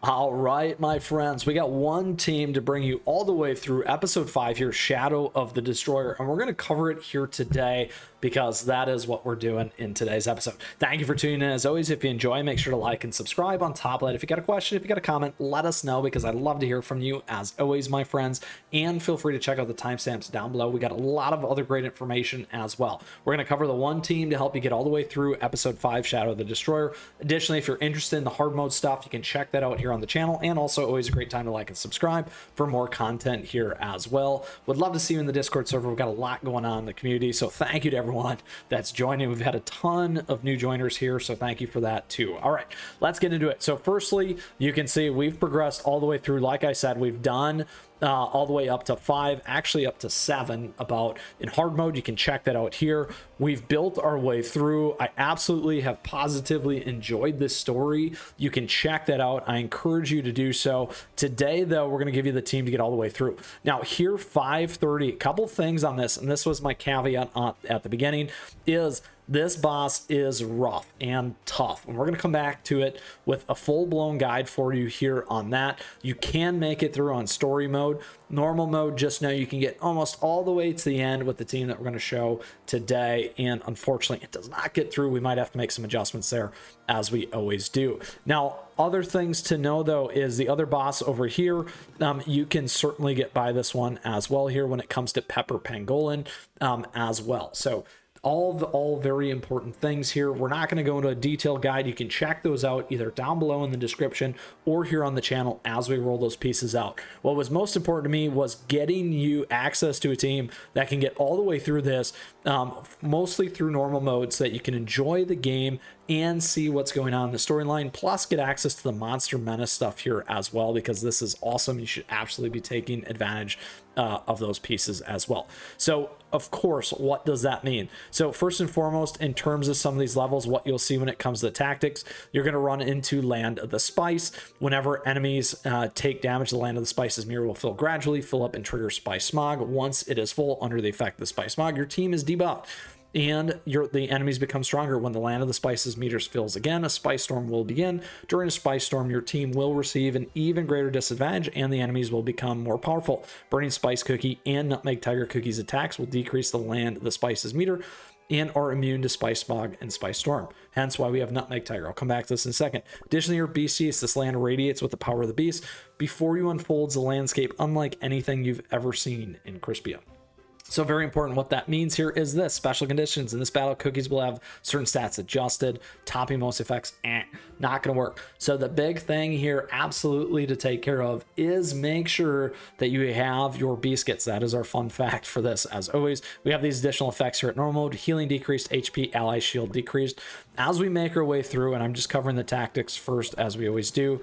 All right, my friends, we got one team to bring you all the way through episode 5 here, Shadow of the Destroyer, and we're going to cover it here today because that is what we're doing in today's episode. Thank you for tuning in. As always, if you enjoy, make sure to like and subscribe. On top of that, if you got a question, if you got a comment, let us know because I'd love to hear from you as always, my friends, and feel free to check out the timestamps down below. We got a lot of other great information as well. We're going to cover the one team to help you get all the way through episode 5, Shadow of the Destroyer. Additionally, if you're interested in the hard mode stuff, you can check that out here on the channel, and also always a great time to like and subscribe for more content here as well. Would love to see you in the Discord server. We've got a lot going on in the community, so thank you to everyone that's joining. We've had a ton of new joiners here, so thank you for that too. All right, let's get into it. So firstly, you can see we've progressed all the way through. Like I said, we've done all the way up to 5, actually up to 7 about in hard mode. You can check that out here. We've built our way through. I absolutely have positively enjoyed this story. You can check that out. I encourage you to do so. Today though, we're going to give you the team to get all the way through. Now here, 5:30, a couple things on this, and this was my caveat at the beginning, is this boss is rough and tough, and we're going to come back to it with a full-blown guide for you here on that. You can make it through on story mode. Normal mode, just know you can get almost all the way to the end with the team that we're going to show today, and unfortunately it does not get through. We might have to make some adjustments there, as we always do. Now, other things to know though is the other boss over here, you can certainly get by this one as well here when it comes to Pepper Pangolin as well. So all very important things here. We're not going to go into a detailed guide. You can check those out either down below in the description or here on the channel as we roll those pieces out. What was most important to me was getting you access to a team that can get all the way through this, mostly through normal mode, so that you can enjoy the game and see what's going on in the storyline, plus get access to the Monster Menace stuff here as well, because this is awesome. You should absolutely be taking advantage of those pieces as well. So of course, what does that mean? So first and foremost, in terms of some of these levels, what you'll see when it comes to the tactics, you're going to run into Land of the Spice. Whenever enemies take damage, the Land of the Spice's mirror will fill up and trigger Spice Smog. Once it is full under the effect of the Spice Smog, your team is debuffed, and the enemies become stronger. When the Land of the Spice's meters fills again, a Spice Storm will begin. During a Spice Storm, your team will receive an even greater disadvantage, and the enemies will become more powerful. Burning Spice Cookie and Nutmeg Tiger Cookie's attacks will decrease the Land of the Spice's meter and are immune to Spice Smog and Spice Storm. Hence why we have Nutmeg Tiger. I'll come back to this in a second. Additionally, your Beast Yeast, this land radiates with the power of the beast. Before you unfolds a landscape unlike anything you've ever seen in Crispia. So very important. What that means here is this: special conditions in this battle, cookies will have certain stats adjusted. Topping most effects, not gonna work. So the big thing here absolutely to take care of is make sure that you have your biscuits. That is our fun fact for this. As always, we have these additional effects here at normal mode: healing decreased, HP ally shield decreased. As we make our way through, and I'm just covering the tactics first as we always do,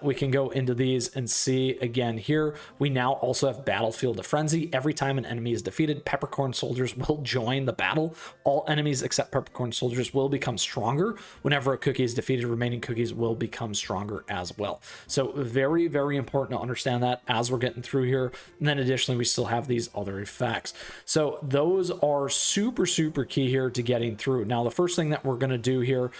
we can go into these and see again here. We now also have Battlefield of Frenzy. Every time an enemy is defeated, Peppercorn soldiers will join the battle. All enemies except Peppercorn soldiers will become stronger. Whenever a cookie is defeated, remaining cookies will become stronger as well. So very, very important to understand that as we're getting through here. And then additionally, we still have these other effects. So those are super, super key here to getting through. Now, the first thing that we're going to do here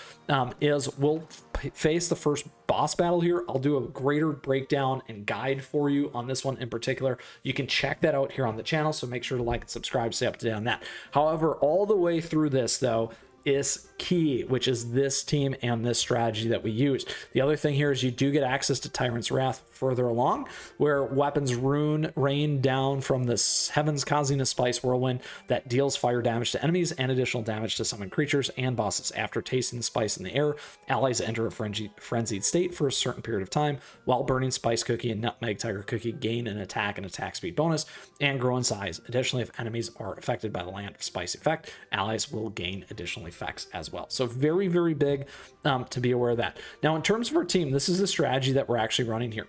is we'll face the first boss battle here. I'll do a greater breakdown and guide for you on this one in particular. You can check that out here on the channel, so make sure to like and subscribe, stay up to date on that. However, all the way through this though is key, which is this team and this strategy that we use. The other thing here is you do get access to Tyrant's Wrath further along, where weapons rain down from the heavens, causing a spice whirlwind that deals fire damage to enemies and additional damage to summoned creatures and bosses. After tasting the spice in the air, allies enter a frenzied state for a certain period of time, while Burning Spice Cookie and Nutmeg Tiger Cookie gain an attack and attack speed bonus and grow in size. Additionally, if enemies are affected by the Land of Spice effect, allies will gain additional effects as well. So very, very big to be aware of that. Now, in terms of our team, this is the strategy that we're actually running here.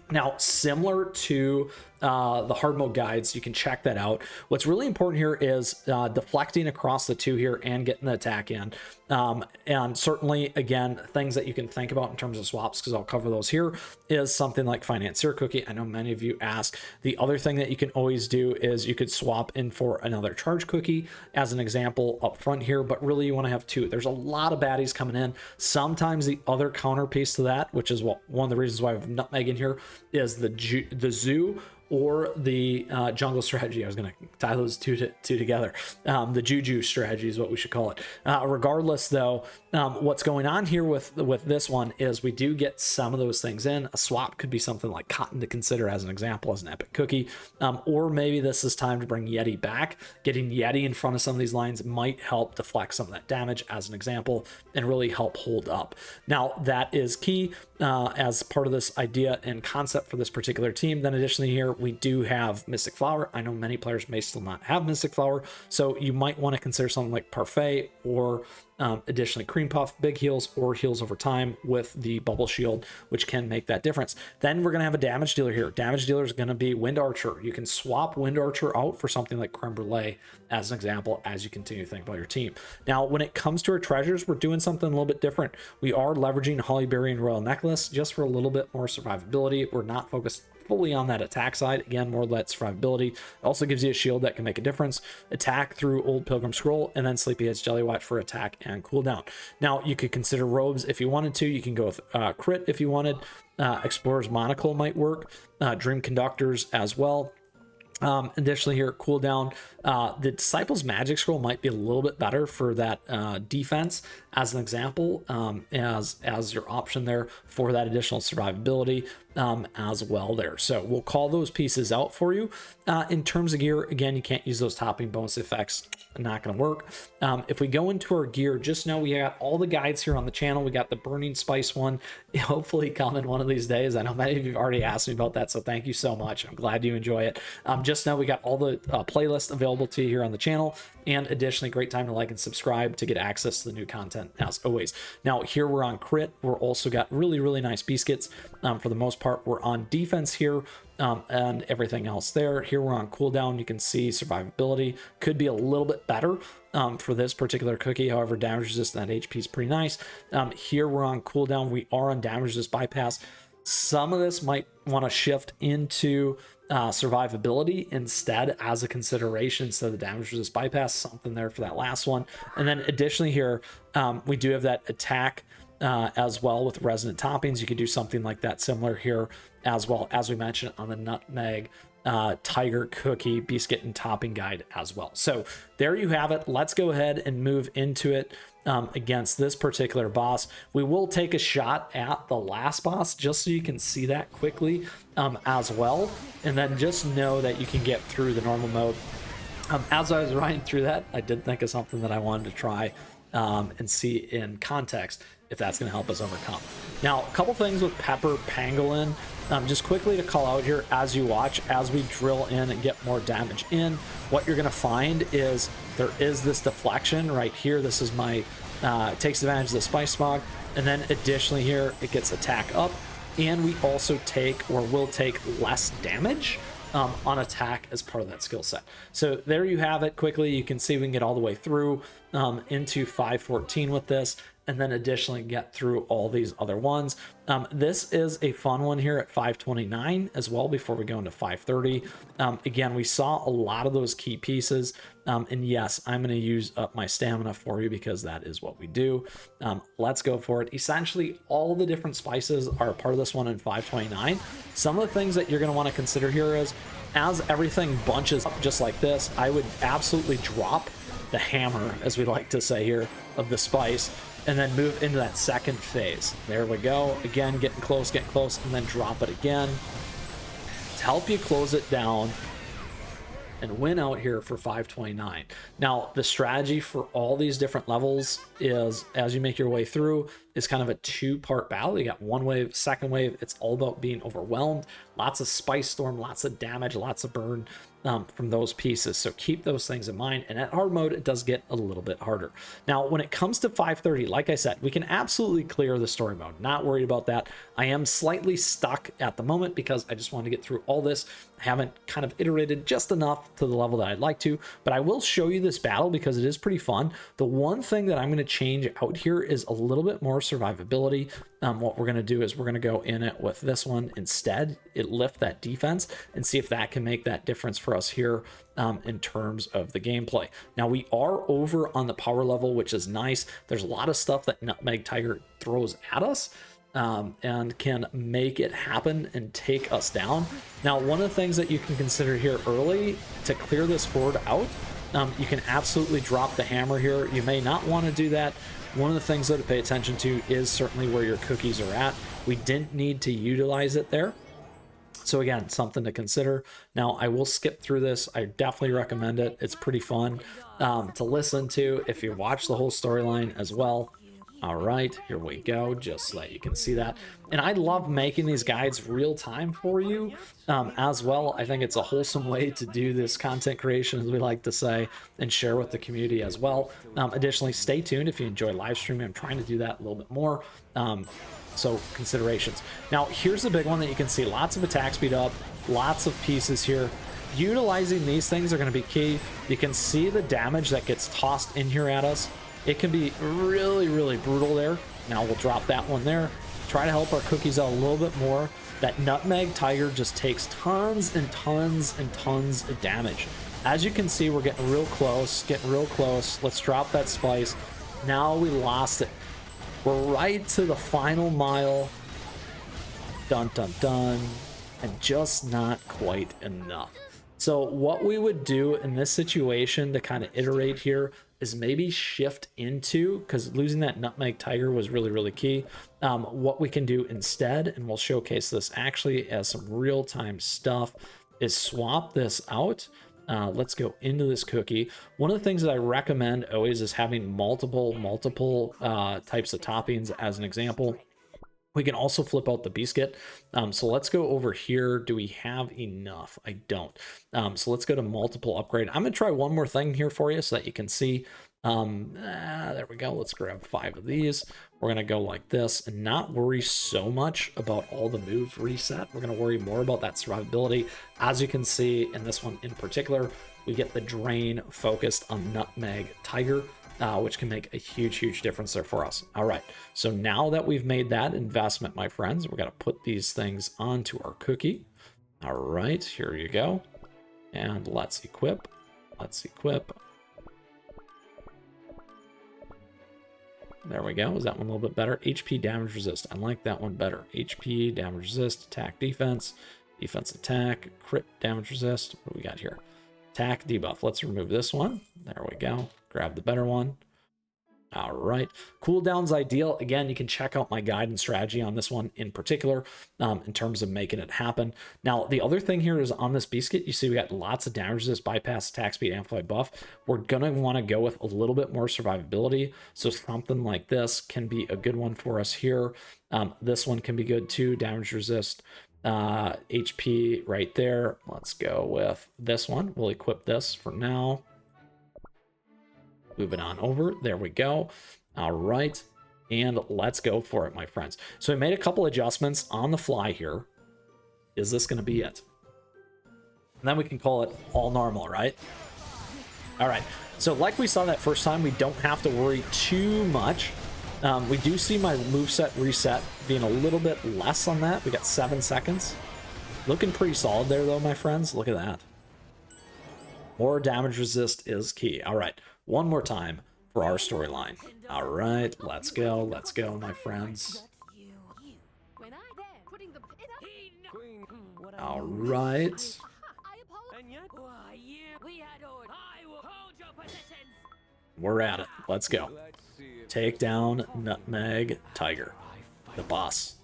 Now, similar to the hard mode guides. You can check that out. What's really important here is deflecting across the two here and getting the attack in. And certainly, again, things that you can think about in terms of swaps, because I'll cover those here, is something like Financier Cookie. I know many of you ask. The other thing that you can always do is you could swap in for another charge cookie as an example up front here, but really you want to have two. There's a lot of baddies coming in. Sometimes the other counter piece to that, which is one of the reasons why I have Nutmeg in here, is the zoo or the jungle strategy. I was going to tie those two together. The juju strategy is what we should call it. Regardless, though, what's going on here with this one is we do get some of those things in. A swap could be something like cotton to consider as an example, as an epic cookie. Or maybe this is time to bring Yeti back. Getting Yeti in front of some of these lines might help deflect some of that damage as an example and really help hold up. Now, that is key as part of this idea and concept for this particular team. Then additionally here, we do have Mystic Flower. I know many players may still not have Mystic Flower, so you might want to consider something like Parfait or additionally Cream Puff, big heals, or heals over time with the Bubble Shield, which can make that difference. Then we're going to have a damage dealer here. Damage dealer is going to be Wind Archer. You can swap Wind Archer out for something like Creme Brulee as an example as you continue to think about your team. Now, when it comes to our treasures, we're doing something a little bit different. We are leveraging Hollyberry and Royal Necklace just for a little bit more survivability. We're not focused fully on that attack side. Again, more that survivability. It also gives you a shield that can make a difference. Attack through Old Pilgrim Scroll, and then Sleepyhead's Jelly Watch for attack and cooldown. Now, you could consider robes if you wanted to. You can go with crit if you wanted. Explorer's Monocle might work. Dream Conductors as well. Additionally here, cooldown, the Disciples Magic Scroll might be a little bit better for that defense as an example, as your option there for that additional survivability as well there. So we'll call those pieces out for you. In terms of gear, again, you can't use those topping bonus effects. Not going to work. If we go into our gear, just know we got all the guides here on the channel. We got the Burning Spice one, hopefully coming one of these days. I know many of you have already asked me about that, so thank you so much. I'm glad you enjoy it. Just know we got all the playlists available to you here on the channel, and additionally, great time to like and subscribe to get access to the new content as always. Now, here we're on crit. We're also got really nice biscuits. For the most part, we're on defense here. And everything else there. Here we're on cooldown. You can see survivability could be a little bit better for this particular cookie. However, damage resistant HP is pretty nice. Here we're on cooldown. We are on damage resist bypass. Some of this might want to shift into survivability instead as a consideration. So the damage resist bypass, something there for that last one. And then additionally here, we do have that attack as well with resonant toppings. You could do something like that similar here as well, as we mentioned on the Nutmeg Tiger Cookie biscuit and topping guide as well. So there you have it. Let's go ahead and move into it against this particular boss. We will take a shot at the last boss just so you can see that quickly as well, and then just know that you can get through the normal mode. As I was running through that, I did think of something that I wanted to try and see in context if that's going to help us overcome. Now, a couple things with Pepper Pangolin, just quickly to call out here as you watch, as we drill in and get more damage in, what you're going to find is there is this deflection right here. This is my, takes advantage of the Spice Smog, and then additionally here, it gets attack up, and we also take, or will take, less damage on attack as part of that skill set. So there you have it. Quickly, you can see we can get all the way through into 514 with this, and then additionally get through all these other ones. This is a fun one here at 529 as well before we go into 530. Again, we saw a lot of those key pieces, and yes, I'm going to use up my stamina for you because that is what we do. Let's go for it. Essentially, all the different spices are a part of this one in 529. Some of the things that you're going to want to consider here is, as everything bunches up just like this, I would absolutely drop the hammer, as we like to say here, of the spice, and then move into that second phase. There we go. Again, getting close, and then drop it again to help you close it down and win out here for 529. Now, the strategy for all these different levels is, as you make your way through, is kind of a two-part battle. You got one wave, second wave. It's all about being overwhelmed. Lots of Spice Storm, lots of damage, lots of burn from those pieces. So keep those things in mind. And at hard mode, it does get a little bit harder. Now, when it comes to 530, like I said, we can absolutely clear the story mode. Not worried about that. I am slightly stuck at the moment because I just want to get through all this. I haven't kind of iterated just enough to the level that I'd like to, but I will show you this battle because it is pretty fun. The one thing that I'm going to change out here is a little bit more survivability. What we're going to do is we're going to go in it with this one instead. It lift that defense and see if that can make that difference for us here in terms of the gameplay. Now we are over on the power level, which is nice. There's a lot of stuff that Nutmeg Tiger throws at us and can make it happen and take us down. Now, one of the things that you can consider here early to clear this horde out, you can absolutely drop the hammer here. You may not want to do that. One of the things though to pay attention to is certainly where your cookies are at. We didn't need to utilize it there. So again, something to consider. Now, I will skip through this. I definitely recommend it. It's pretty fun to listen to if you watch the whole storyline as well. All right, here we go, just so that you can see that. And I love making these guides real time for you as well. I think it's a wholesome way to do this content creation, as we like to say, and share with the community as well. Additionally, stay tuned if you enjoy live streaming. I'm trying to do that a little bit more. So considerations. Now, here's the big one that you can see. Lots of attack speed up, lots of pieces here. Utilizing these things are going to be key. You can see the damage that gets tossed in here at us. It can be really, really brutal there. Now we'll drop that one there. Try to help our cookies out a little bit more. That Nutmeg Tiger just takes tons and tons and tons of damage. As you can see, we're getting real close, Let's drop that spice. Now we lost it. We're right to the final mile. Dun, dun, dun. And just not quite enough. So what we would do in this situation to kind of iterate here is maybe shift into, because losing that Nutmeg Tiger was really, really key. What we can do instead, and we'll showcase this actually as some real-time stuff, is swap this out. Let's go into this cookie. One of the things that I recommend always is having multiple types of toppings as an example. We can also flip out the biscuit. So let's go over here. Do we have enough? I don't. So let's go to multiple upgrade. I'm going to try one more thing here for you so that you can see. There we go. Let's grab 5 of these. We're going to go like this and not worry so much about all the move reset. We're going to worry more about that survivability. As you can see in this one in particular, we get the drain focused on Nutmeg Tiger, which can make a huge, huge difference there for us. All right, so now that we've made that investment, my friends, we're gonna put these things onto our cookie. All right, here you go. And let's equip. There we go. Is that one a little bit better? HP damage resist. I like that one better. HP damage resist, attack defense, defense attack, crit damage resist. What do we got here? Attack debuff. Let's remove this one. There we go. Grab the better one. All right. Cooldown's ideal. Again, you can check out my guide and strategy on this one in particular in terms of making it happen. Now, the other thing here is on this biscuit, you see we got lots of damage resist, bypass, attack speed, amplified buff. We're going to want to go with a little bit more survivability. So something like this can be a good one for us here. This one can be good too. Damage resist. HP right there. Let's go with this one. We'll equip this for now. Moving on over. There we go. All right. And let's go for it, my friends. So I made a couple adjustments on the fly here. Is this going to be it? And then we can call it all normal, right? All right. So like we saw that first time, we don't have to worry too much. We do see my moveset reset being a little bit less on that. We got 7 seconds. Looking pretty solid there, though, my friends. Look at that. More damage resist is key. All right. One more time for our storyline. All right. Let's go. Let's go, my friends. All right. We're at it. Let's go. Take down Nutmeg Tiger, the boss.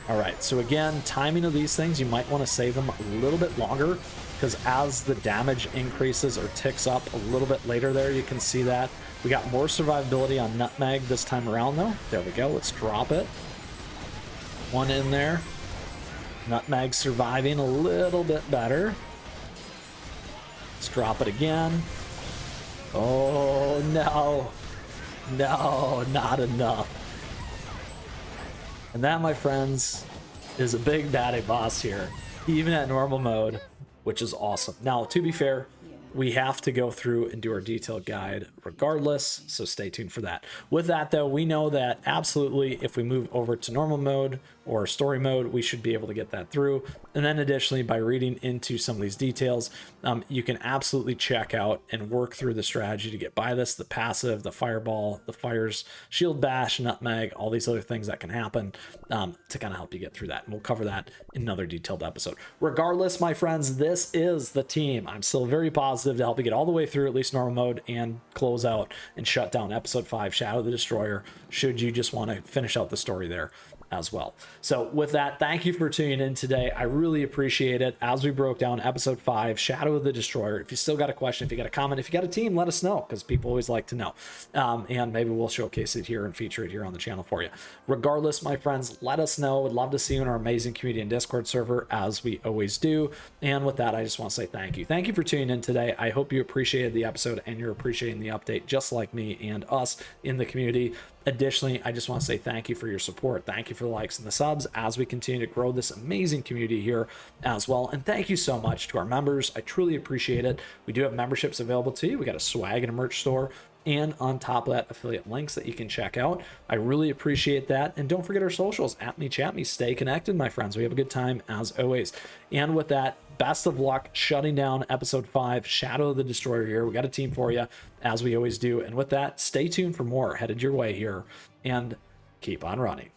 All right, so again, timing of these things, you might want to save them a little bit longer because as the damage increases or ticks up a little bit later there, you can see that We got more survivability on Nutmeg this time around, though. There we go. Let's drop it. One in there. Nutmeg surviving a little bit better. Let's drop it again. Oh, no. No, not enough. And that, my friends, is a big baddie boss here, even at normal mode, which is awesome. Now, to be fair, we have to go through and do our detailed guide regardless, so stay tuned for that. With that, though, we know that absolutely if we move over to normal mode or story mode, we should be able to get that through. And then additionally, by reading into some of these details, you can absolutely check out and work through the strategy to get by this, the passive, the fireball, the fires, shield bash, nutmeg, all these other things that can happen to kind of help you get through that. And we'll cover that in another detailed episode. Regardless, my friends, this is the team. I'm still very positive to help you get all the way through at least normal mode and close out and shut down episode 5, Shadow of the Destroyer, should you just want to finish out the story there as well. So with that, thank you for tuning in today. I really appreciate it as we broke down episode 5, Shadow of the Destroyer. If you still got a question, if you got a comment, if you got a team, let us know, because people always like to know. And maybe we'll showcase it here and feature it here on the channel for you. Regardless, my friends, let us know. Would love to see you in our amazing community and Discord server, as we always do. And with that, I just want to say thank you. Thank you for tuning in today. I hope you appreciated the episode and you're appreciating the update just like me and us in the community. Additionally, I just want to say thank you for your support. Thank you for the likes and the subs as we continue to grow this amazing community here as well. And thank you so much to our members. I truly appreciate it. We do have memberships available to you. We got a swag and a merch store, and on top of that, affiliate links that you can check out. I really appreciate that. And don't forget our socials, @me. Stay connected, my friends. We have a good time as always. And with that, best of luck shutting down episode 5, Shadow of the Destroyer here. We got a team for you, as we always do. And with that, stay tuned for more headed your way here, and keep on running.